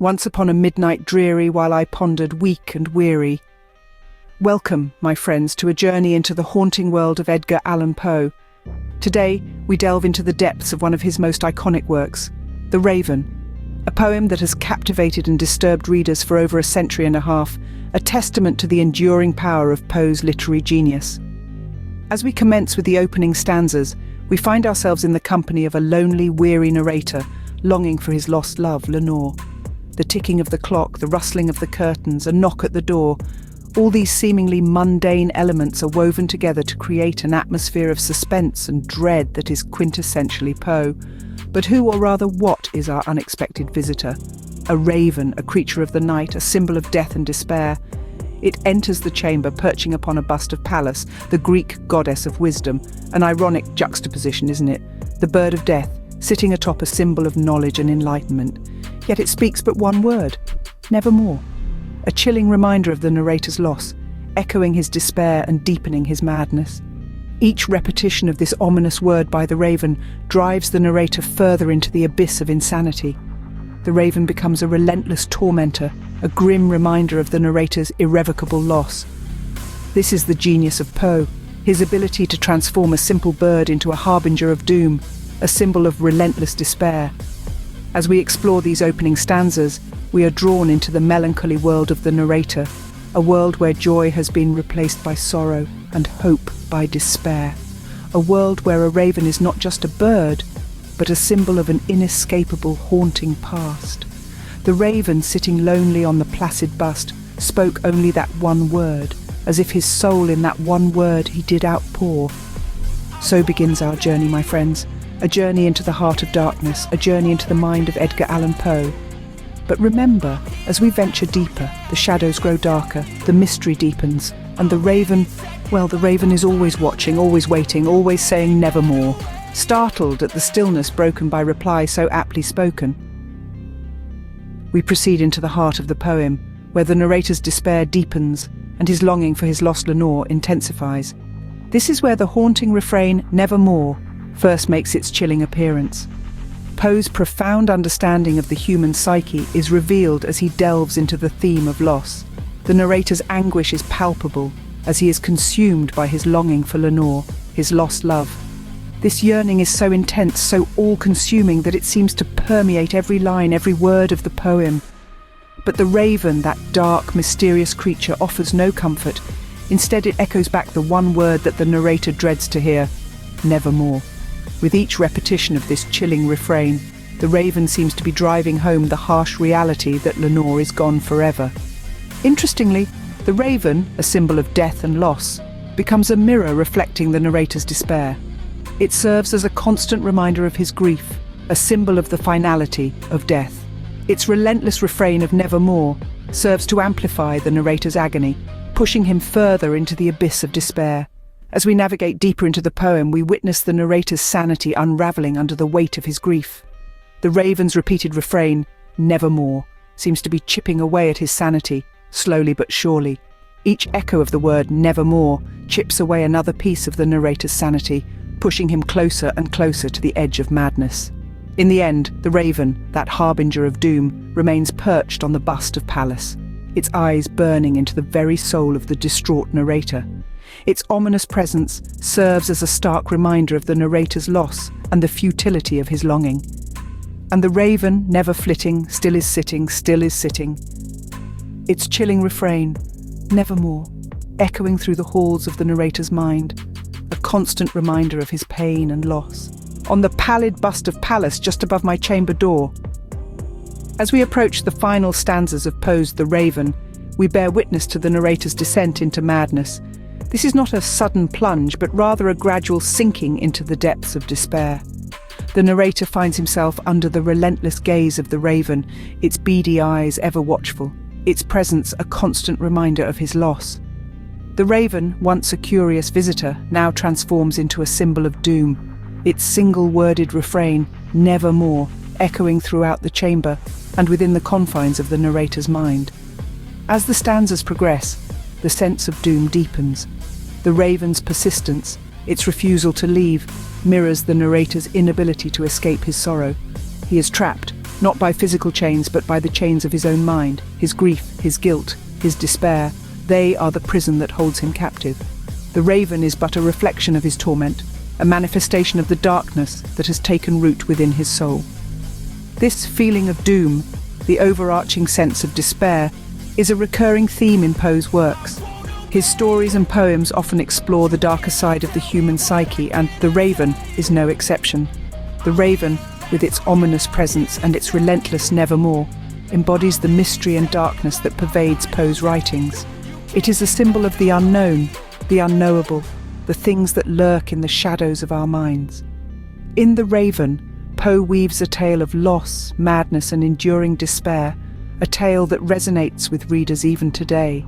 once upon a midnight dreary while I pondered weak and weary. Welcome, my friends, to a journey into the haunting world of Edgar Allan Poe. Today, we delve into the depths of one of his most iconic works, The Raven, a poem that has captivated and disturbed readers for over a century and a half, a testament to the enduring power of Poe's literary genius. As we commence with the opening stanzas, we find ourselves in the company of a lonely, weary narrator, longing for his lost love, Lenore. The ticking of the clock, the rustling of the curtains, a knock at the door, all these seemingly mundane elements are woven together to create an atmosphere of suspense and dread that is quintessentially Poe. But who, or rather what, is our unexpected visitor? A raven, a creature of the night, a symbol of death and despair. It enters the chamber perching upon a bust of Pallas, the Greek goddess of wisdom. An ironic juxtaposition, isn't it? The bird of death, sitting atop a symbol of knowledge and enlightenment. Yet it speaks but one word, nevermore. A chilling reminder of the narrator's loss, echoing his despair and deepening his madness. Each repetition of this ominous word by the raven drives the narrator further into the abyss of insanity. The raven becomes a relentless tormentor, a grim reminder of the narrator's irrevocable loss. This is the genius of Poe, his ability to transform a simple bird into a harbinger of doom, a symbol of relentless despair. As we explore these opening stanzas, we are drawn into the melancholy world of the narrator, a world where joy has been replaced by sorrow and hope by despair. A world where a raven is not just a bird, but a symbol of an inescapable, haunting past. The raven, sitting lonely on the placid bust, spoke only that one word, as if his soul in that one word he did outpour. So begins our journey, my friends, a journey into the heart of darkness, a journey into the mind of Edgar Allan Poe. But remember, as we venture deeper, the shadows grow darker, the mystery deepens, and the raven is always watching, always waiting, always saying nevermore, startled at the stillness broken by reply so aptly spoken. We proceed into the heart of the poem, where the narrator's despair deepens and his longing for his lost Lenore intensifies. This is where the haunting refrain, nevermore, first makes its chilling appearance. Poe's profound understanding of the human psyche is revealed as he delves into the theme of loss. The narrator's anguish is palpable as he is consumed by his longing for Lenore, his lost love. This yearning is so intense, so all-consuming that it seems to permeate every line, every word of the poem. But the raven, that dark, mysterious creature, offers no comfort. Instead, it echoes back the one word that the narrator dreads to hear, nevermore. With each repetition of this chilling refrain, the raven seems to be driving home the harsh reality that Lenore is gone forever. Interestingly, the raven, a symbol of death and loss, becomes a mirror reflecting the narrator's despair. It serves as a constant reminder of his grief, a symbol of the finality of death. Its relentless refrain of nevermore serves to amplify the narrator's agony, pushing him further into the abyss of despair. As we navigate deeper into the poem, we witness the narrator's sanity unraveling under the weight of his grief. The raven's repeated refrain, nevermore, seems to be chipping away at his sanity, slowly but surely. Each echo of the word nevermore chips away another piece of the narrator's sanity, pushing him closer and closer to the edge of madness. In the end, the raven, that harbinger of doom, remains perched on the bust of Pallas, its eyes burning into the very soul of the distraught narrator. Its ominous presence serves as a stark reminder of the narrator's loss and the futility of his longing. And the raven, never flitting, still is sitting, its chilling refrain, nevermore, echoing through the halls of the narrator's mind, a constant reminder of his pain and loss. On the pallid bust of Pallas just above my chamber door. As we approach the final stanzas of Poe's The Raven, we bear witness to the narrator's descent into madness. This is not a sudden plunge, but rather a gradual sinking into the depths of despair. The narrator finds himself under the relentless gaze of the raven, its beady eyes ever watchful, its presence a constant reminder of his loss. The raven, once a curious visitor, now transforms into a symbol of doom, its single-worded refrain, nevermore, echoing throughout the chamber and within the confines of the narrator's mind. As the stanzas progress, the sense of doom deepens. The raven's persistence, its refusal to leave, mirrors the narrator's inability to escape his sorrow. He is trapped, not by physical chains but by the chains of his own mind, his grief, his guilt, his despair. They are the prison that holds him captive. The raven is but a reflection of his torment, a manifestation of the darkness that has taken root within his soul. This feeling of doom, the overarching sense of despair, is a recurring theme in Poe's works. His stories and poems often explore the darker side of the human psyche, and The Raven is no exception. The raven, with its ominous presence and its relentless nevermore, embodies the mystery and darkness that pervades Poe's writings. It is a symbol of the unknown, the unknowable, the things that lurk in the shadows of our minds. In The Raven, Poe weaves a tale of loss, madness, and enduring despair, a tale that resonates with readers even today.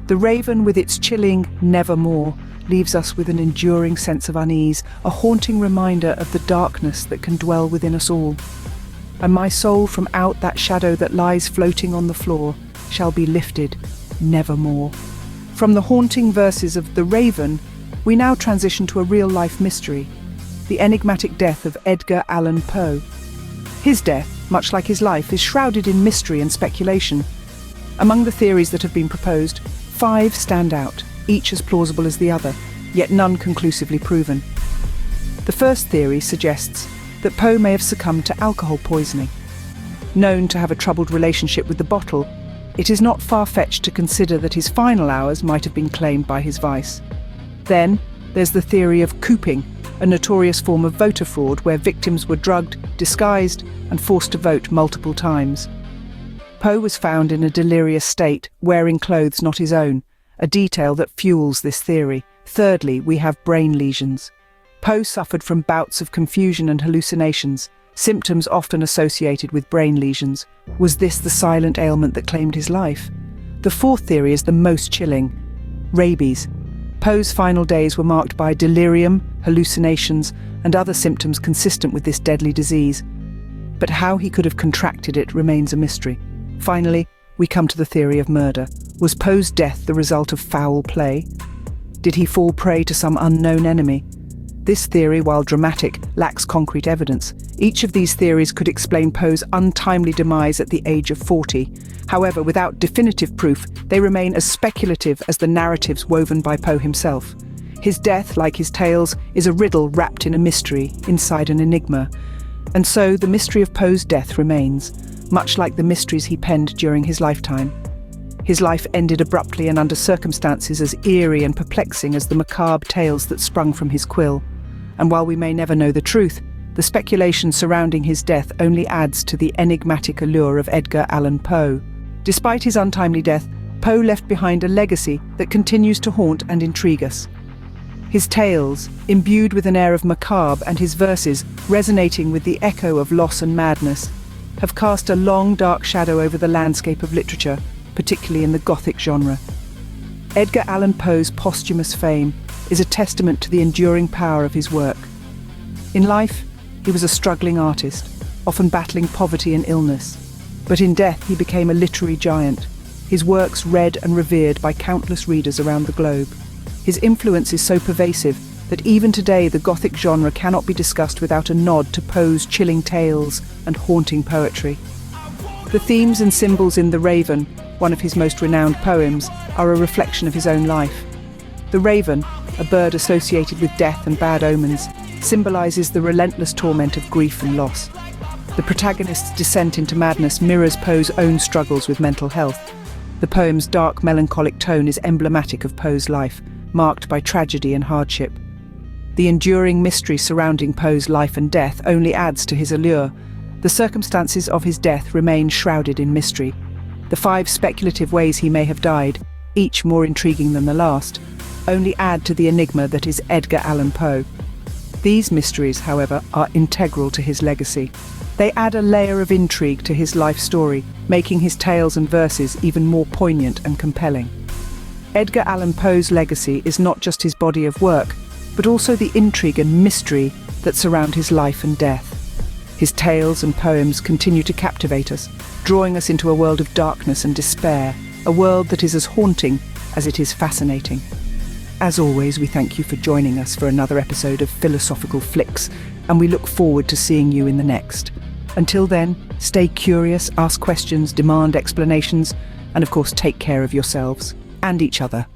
The Raven, with its chilling nevermore, leaves us with an enduring sense of unease, a haunting reminder of the darkness that can dwell within us all. And my soul from out that shadow that lies floating on the floor shall be lifted nevermore. From the haunting verses of The Raven, we now transition to a real-life mystery, the enigmatic death of Edgar Allan Poe. His death, much like his life, is shrouded in mystery and speculation. Among the theories that have been proposed, 5 stand out, each as plausible as the other, yet none conclusively proven. The first theory suggests that Poe may have succumbed to alcohol poisoning. Known to have a troubled relationship with the bottle, it is not far-fetched to consider that his final hours might have been claimed by his vice. Then, there's the theory of cooping, a notorious form of voter fraud where victims were drugged, disguised, and forced to vote multiple times. Poe was found in a delirious state, wearing clothes not his own, a detail that fuels this theory. Thirdly, we have brain lesions. Poe suffered from bouts of confusion and hallucinations, symptoms often associated with brain lesions. Was this the silent ailment that claimed his life? The fourth theory is the most chilling: rabies. Poe's final days were marked by delirium, hallucinations, and other symptoms consistent with this deadly disease. But how he could have contracted it remains a mystery. Finally, we come to the theory of murder. Was Poe's death the result of foul play? Did he fall prey to some unknown enemy? This theory, while dramatic, lacks concrete evidence. Each of these theories could explain Poe's untimely demise at the age of 40. However, without definitive proof, they remain as speculative as the narratives woven by Poe himself. His death, like his tales, is a riddle wrapped in a mystery, inside an enigma. And so the mystery of Poe's death remains, much like the mysteries he penned during his lifetime. His life ended abruptly and under circumstances as eerie and perplexing as the macabre tales that sprung from his quill. And while we may never know the truth, the speculation surrounding his death only adds to the enigmatic allure of Edgar Allan Poe. Despite his untimely death, Poe left behind a legacy that continues to haunt and intrigue us. His tales, imbued with an air of macabre, and his verses, resonating with the echo of loss and madness, have cast a long, dark shadow over the landscape of literature, particularly in the Gothic genre. Edgar Allan Poe's posthumous fame is a testament to the enduring power of his work. In life, he was a struggling artist, often battling poverty and illness. But in death, he became a literary giant, his works read and revered by countless readers around the globe. His influence is so pervasive that even today the Gothic genre cannot be discussed without a nod to Poe's chilling tales and haunting poetry. The themes and symbols in The Raven, one of his most renowned poems, are a reflection of his own life. The raven, a bird associated with death and bad omens, symbolizes the relentless torment of grief and loss. The protagonist's descent into madness mirrors Poe's own struggles with mental health. The poem's dark, melancholic tone is emblematic of Poe's life, marked by tragedy and hardship. The enduring mystery surrounding Poe's life and death only adds to his allure. The circumstances of his death remain shrouded in mystery. The 5 speculative ways he may have died, each more intriguing than the last, only add to the enigma that is Edgar Allan Poe. These mysteries, however, are integral to his legacy. They add a layer of intrigue to his life story, making his tales and verses even more poignant and compelling. Edgar Allan Poe's legacy is not just his body of work, but also the intrigue and mystery that surround his life and death. His tales and poems continue to captivate us, drawing us into a world of darkness and despair, a world that is as haunting as it is fascinating. As always, we thank you for joining us for another episode of Philosophical Flicks, and we look forward to seeing you in the next. Until then, stay curious, ask questions, demand explanations, and of course take care of yourselves and each other.